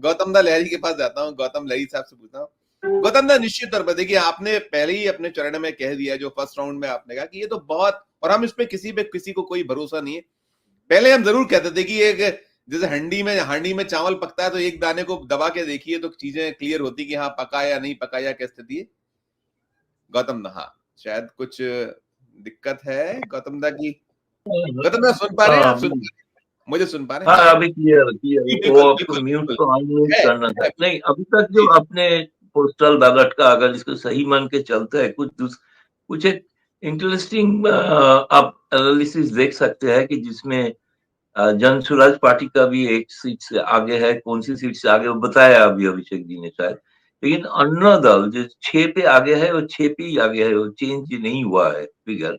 गौतम दा लहरी के पास जाता हूँ, गौतम लहरी साहब से पूछता हूँ। गौतम दा, निश्चित तौर पर देखिए, आपने पहले ही अपने चरण में कह दिया, जो फर्स्ट राउंड में आपने कहा कि ये तो बहुत, और हम इस पे किसी को कोई भरोसा नहीं है। पहले हम जरूर कहते थे कि एक, जैसे हांडी में चावल पकता है तो एक दाने को दबा के देखिए तो चीजें क्लियर होती कि हाँ पका या नहीं पका या क्या स्थिति है। गौतम दा, हाँ, शायद कुछ दिक्कत है गौतम दा की। गौतम दा सुन पा रहे हैं हाँ आप? सुन पा रहे हैं? मुझे सुन पा रहे हैं? हाँ, अभी क्लियर क्लियर। वो बिल्कुल आपको बिल्कुल म्यूट बिल्कुल को अनम्यूट है, करना था। है। नहीं, अभी तक जो जी। अपने पोस्टल बैलेट का अगर इसको सही मान के चलते हैं, कुछ एक इंटरेस्टिंग आप एनालिसिस देख सकते हैं कि जिसमें जन स्वराज पार्टी का भी एक सीट से आगे है। कौन सी सीट से आगे वो बताया अभी अभिषेक जी ने शायद। लेकिन अन्ना दल जो 6 पे आगे है, वो 6 पे ही आगे है, वो चेंज नहीं हुआ है फिगर।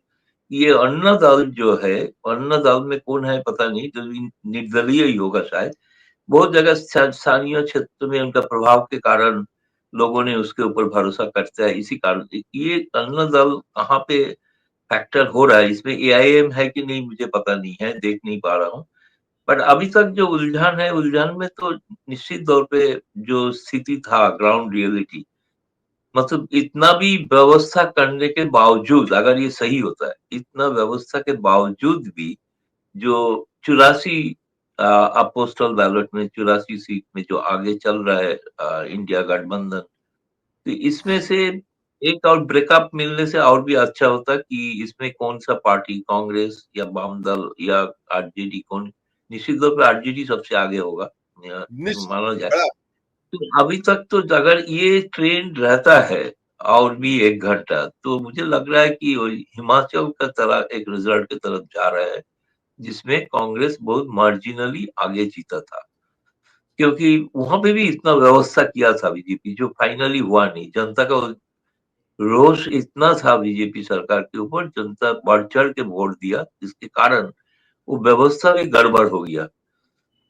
ये अन्ना दल जो है, अन्ना दल में कौन है पता नहीं, जो निर्दलीय ही होगा शायद। बहुत जगह स्थानीय क्षेत्र में उनका प्रभाव के कारण लोगों ने उसके ऊपर भरोसा करता है। इसी कारण ये अन्ना दल कहाँ पे फैक्टर हो रहा है, इसमें एआईएम है कि नहीं मुझे पता नहीं है, देख नहीं पा रहा हूँ। बट अभी तक जो उलझन है, उलझन में तो निश्चित तौर पे जो स्थिति था, ग्राउंड रियलिटी, मतलब इतना भी व्यवस्था करने के बावजूद, अगर ये सही होता है, इतना व्यवस्था के बावजूद भी जो 84 पोस्टल बैलेट में 84 सीट में जो आगे चल रहा है इंडिया गठबंधन, तो इसमें से एक और ब्रेकअप मिलने से और भी अच्छा होता कि इसमें कौन सा पार्टी, कांग्रेस या वाम दल या आरजेडी, कौन, निश्चित तौर पर आरजेडी सबसे आगे होगा निश्चित माना जाए। बड़ा। तो अभी तक तो अगर ये ट्रेंड रहता है और भी 1 घंटा, तो मुझे लग रहा है कि वो हिमाचल का तरह एक रिजल्ट की तरफ जा रहा है, जिसमें कांग्रेस बहुत मार्जिनली आगे जीता था। क्योंकि वहां पे भी इतना व्यवस्था किया था बीजेपी, जो फाइनली हुआ नहीं। जनता का रोष इतना था बीजेपी सरकार के ऊपर, जनता बढ़ चढ़ के वोट दिया, जिसके कारण वो व्यवस्था भी गड़बड़ हो गया।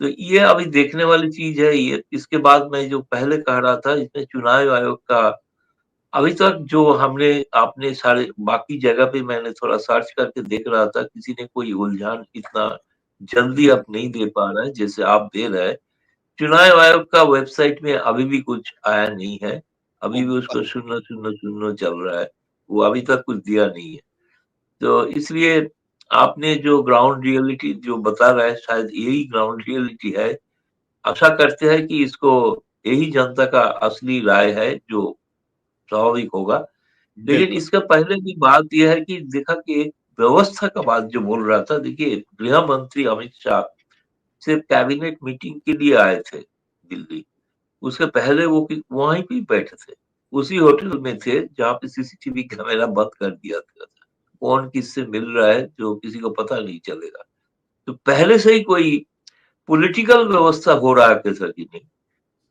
तो ये अभी देखने वाली चीज है। ये इसके बाद मैं जो पहले कह रहा था, इसमें चुनाव आयोग का अभी तक जो हमने आपने सारे बाकी जगह पे मैंने थोड़ा सर्च करके देख रहा था, किसी ने कोई उलझान इतना जल्दी अब नहीं दे पा रहा है जैसे आप दे रहे हैं। चुनाव आयोग का वेबसाइट में अभी भी कुछ आया नहीं है, अभी भी उसको शून्य शून्य शून्य चल रहा है, वो अभी तक कुछ दिया नहीं है। तो इसलिए आपने जो ग्राउंड रियलिटी जो बता रहा है, शायद यही ग्राउंड रियलिटी है। आशा करते हैं कि इसको, यही जनता का असली राय है जो स्वाभाविक होगा। लेकिन बिल्कुल इसका पहले की बात यह है कि देखा कि एक व्यवस्था का बात जो बोल रहा था, देखिए गृह मंत्री अमित शाह सिर्फ कैबिनेट मीटिंग के लिए आए थे दिल्ली। उसके पहले वो वहीं पे बैठे थे, उसी होटल में थे जहाँ पे सीसीटीवी कैमरा बंद कर दिया था। कौन किससे मिल रहा है जो किसी को पता नहीं चलेगा। तो पहले से ही कोई पॉलिटिकल व्यवस्था हो रहा है कैसा कि नहीं,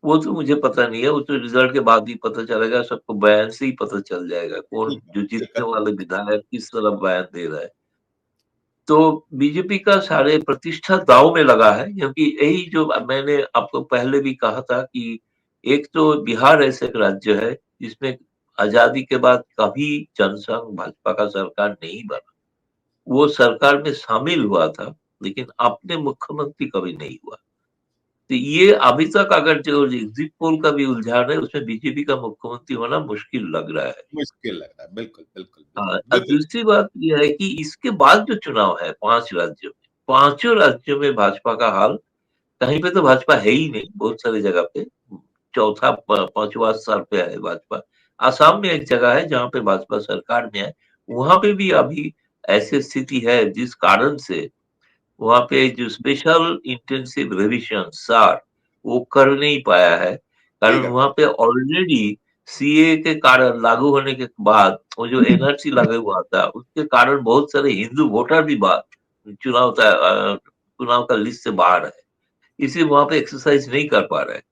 वो तो मुझे पता नहीं है। वो तो रिजल्ट के बाद ही पता चलेगा, सबको बयान से ही पता चल जाएगा कौन जो जीतने वाले विधायक किस तरह बयान दे रहा है। तो बीजेपी का सारे प्रतिष्ठा दांव में लगा है, क्योंकि यही जो मैंने आपको पहले भी कहा था कि एक तो बिहार ऐसे एक राज्य है जिसमें आजादी के बाद कभी जनसंघ भाजपा का सरकार नहीं बना। वो सरकार में शामिल हुआ था, लेकिन अपने मुख्यमंत्री कभी नहीं हुआ। तो ये अभी तक अगर जो एग्जिट पोल का भी उलझान है, उसमें बीजेपी का मुख्यमंत्री होना मुश्किल लग रहा है। मुश्किल लग रहा है, बिल्कुल बिल्कुल हाँ, बिल्कुल और बिल्कुल। दूसरी बात यह है कि इसके बाद जो चुनाव है 5 राज्यों में, पांचों राज्यों में भाजपा का हाल, कहीं पे तो भाजपा है ही नहीं, बहुत सारी जगह पे चौथा पांचवा स्थान पे है भाजपा। आसाम में एक जगह है जहाँ पे भाजपा सरकार में है, वहां पे भी अभी ऐसी स्थिति है जिस कारण से वहां पे जो स्पेशल इंटेंसिव रिविजन सार वो कर नहीं पाया है। सही कारण कहा। वहां पे ऑलरेडी सीए के कारण लागू होने के बाद वो जो एनआरसी लागू हुआ था, उसके कारण बहुत सारे हिंदू वोटर भी चुनाव का लिस्ट से बाहर है, इसे वहां पे एक्सरसाइज नहीं कर पा रहे हैं।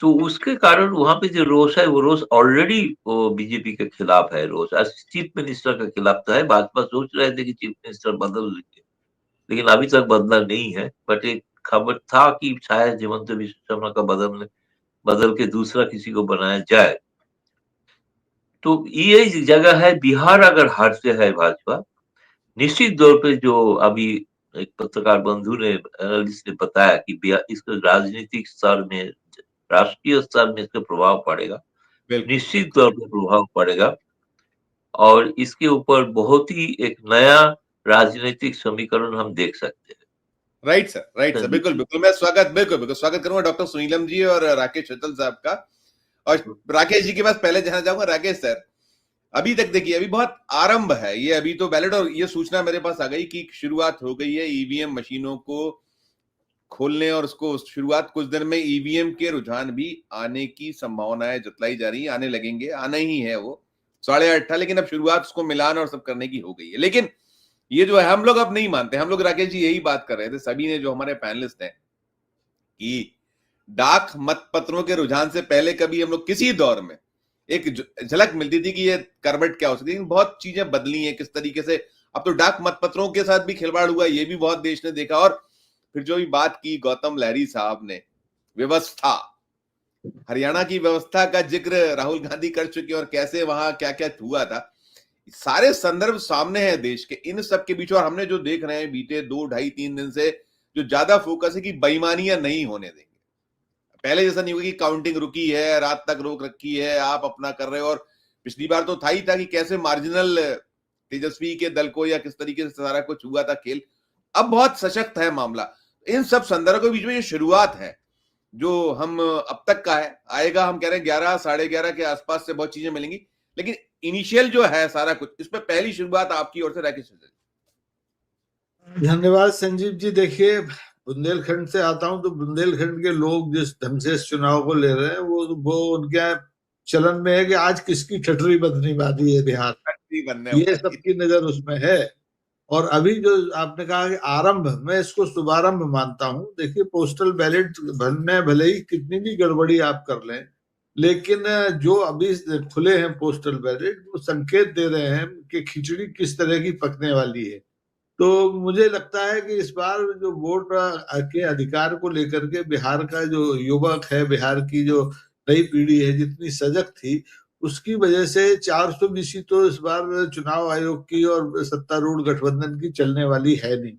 तो उसके कारण वहां पे जो रोष है, वो रोष ऑलरेडी वो बीजेपी के खिलाफ है। रोष आज चीफ मिनिस्टर के खिलाफ तो है, भाजपा सोच रहे थे कि चीफ मिनिस्टर बदल लेंगे, लेकिन अभी तक बदला नहीं है। बट एक खबर था कि शायद हेमंत बिस्वा शर्मा का बदल के दूसरा किसी को बनाया जाए। तो ये जगह है, बिहार अगर हारते है भाजपा, निश्चित तौर पे जो अभी एक पत्रकार बंधु ने एनालिस्ट ने बताया कि इसका राजनीतिक स्तर में, राष्ट्रीय स्तर में इसका प्रभाव पड़ेगा, बिल्कुल निश्चित बिल्कुल। तौर पर प्रभाव पड़ेगा। और इसके ऊपर बहुत ही एक नया राजनीतिक समीकरण हम देख सकते हैं। राइट सर, बिल्कुल बिल्कुल। मैं बिल्कुल बिल्कुल स्वागत करूंगा डॉक्टर सुनीलम जी और राकेश शतल साहब का। और राकेश जी के पास पहले जाना चाहूंगा। राकेश सर, अभी तक देखिए अभी बहुत आरंभ है ये, अभी तो बैलेट, और ये सूचना मेरे पास आ गई कि शुरुआत हो गई है ईवीएम मशीनों को खोलने, और उसको शुरुआत कुछ दिन में ईवीएम के रुझान भी आने की संभावनाएं जतलाई जा रही है। आने लगेंगे, आना ही है वो 8:30, लेकिन अब शुरुआत उसको मिलान और सब करने की हो गई है। लेकिन ये जो है हम लोग अब नहीं मानते। हम लोग राकेश जी यही बात कर रहे थे सभी ने, जो हमारे पैनलिस्ट हैं, कि डाक मतपत्रों के रुझान से पहले कभी हम लोग किसी दौर में एक झलक मिलती थी कि ये करवट क्या हो सकती है, लेकिन बहुत चीजें बदली हैं किस तरीके से। अब तो डाक मतपत्रों के साथ भी खिलवाड़ हुआ, ये भी बहुत देश ने देखा। और फिर जो भी बात की गौतम लहरी साहब ने, व्यवस्था, हरियाणा की व्यवस्था का जिक्र राहुल गांधी कर चुके, और कैसे वहां क्या क्या हुआ था, सारे संदर्भ सामने हैं देश के। इन सब के बीच और हमने जो देख रहे हैं बीते 2, ढाई, 3 दिन से, जो ज्यादा फोकस है कि बेईमानियां नहीं होने देंगे। पहले जैसा नहीं होगा कि काउंटिंग रुकी है, रात तक रोक रखी है, आप अपना कर रहे हो। और पिछली बार तो था ही था कि कैसे मार्जिनल तेजस्वी के दल को या किस तरीके से सारा कुछ हुआ था खेल। अब बहुत सशक्त है मामला। इन सब संदर्भ के बीच में ये शुरुआत है जो हम अब तक का है। आएगा, हम कह रहे हैं 11, 11:30 के आसपास से बहुत चीजें मिलेंगी, लेकिन इनिशियल जो है सारा कुछ, इसमें पहली शुरुआत आपकी ओर से राकेश। धन्यवाद संजीव जी। देखिए, बुंदेलखंड से आता हूं तो बुंदेलखंड के लोग जिस ढंग से इस चुनाव को ले रहे हैं वो उनके चलन में है कि आज किसकी ठटरी बदनी वाली है बिहार, ये सबकी नजर उसमें है। और अभी जो आपने कहा कि आरंभ, मैं इसको शुभारंभ मानता हूं। देखिए, पोस्टल बैलेट भरने भले ही कितनी भी गड़बड़ी आप कर लें, लेकिन जो अभी खुले हैं पोस्टल बैलेट, वो संकेत दे रहे हैं कि खिचड़ी किस तरह की पकने वाली है। तो मुझे लगता है कि इस बार जो वोट के अधिकार को लेकर के बिहार का जो युवक है, बिहार की जो नई पीढ़ी है, जितनी सजग थी, उसकी वजह से 400 तो इस बार चुनाव आयोग की और सत्तारूढ़ गठबंधन की चलने वाली है नहीं।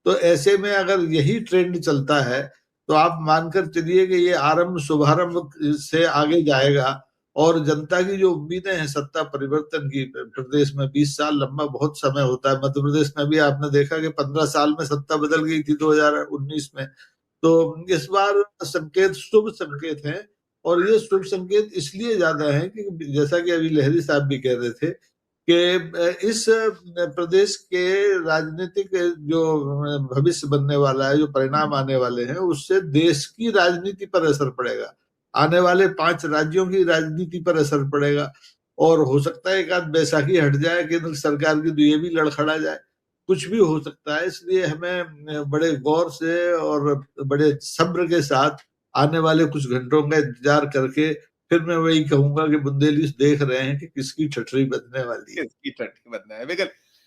तो ऐसे में अगर यही ट्रेंड चलता है तो आप मानकर चलिए कि ये आरंभ शुभारंभ से आगे जाएगा। और जनता की जो उम्मीदें हैं सत्ता परिवर्तन की, प्रदेश में 20 साल लंबा बहुत समय होता है। मध्य प्रदेश में भी आपने देखा कि 15 साल में सत्ता बदल गई थी 2019 में। तो इस बार संकेत शुभ संकेत हैं। और ये शुभ संकेत इसलिए ज्यादा है कि जैसा कि अभी लहरी साहब भी कह रहे थे कि इस प्रदेश के राजनीतिक जो भविष्य बनने वाला है, जो परिणाम आने वाले हैं, उससे देश की राजनीति पर असर पड़ेगा, आने वाले 5 राज्यों की राजनीति पर असर पड़ेगा। और हो सकता है एक आध बैसाखी हट जाए, केंद्र सरकार की तो ये भी लड़खड़ा जाए, कुछ भी हो सकता है। इसलिए हमें बड़े गौर से और बड़े सब्र के साथ आने वाले कुछ घंटों का इंतजार करके, फिर मैं वही कहूंगा कि बुंदेली देख रहे हैं कि किसकी ठठरी बजने वाली है। किसकी ठट्टी बदना है। बिल्कुल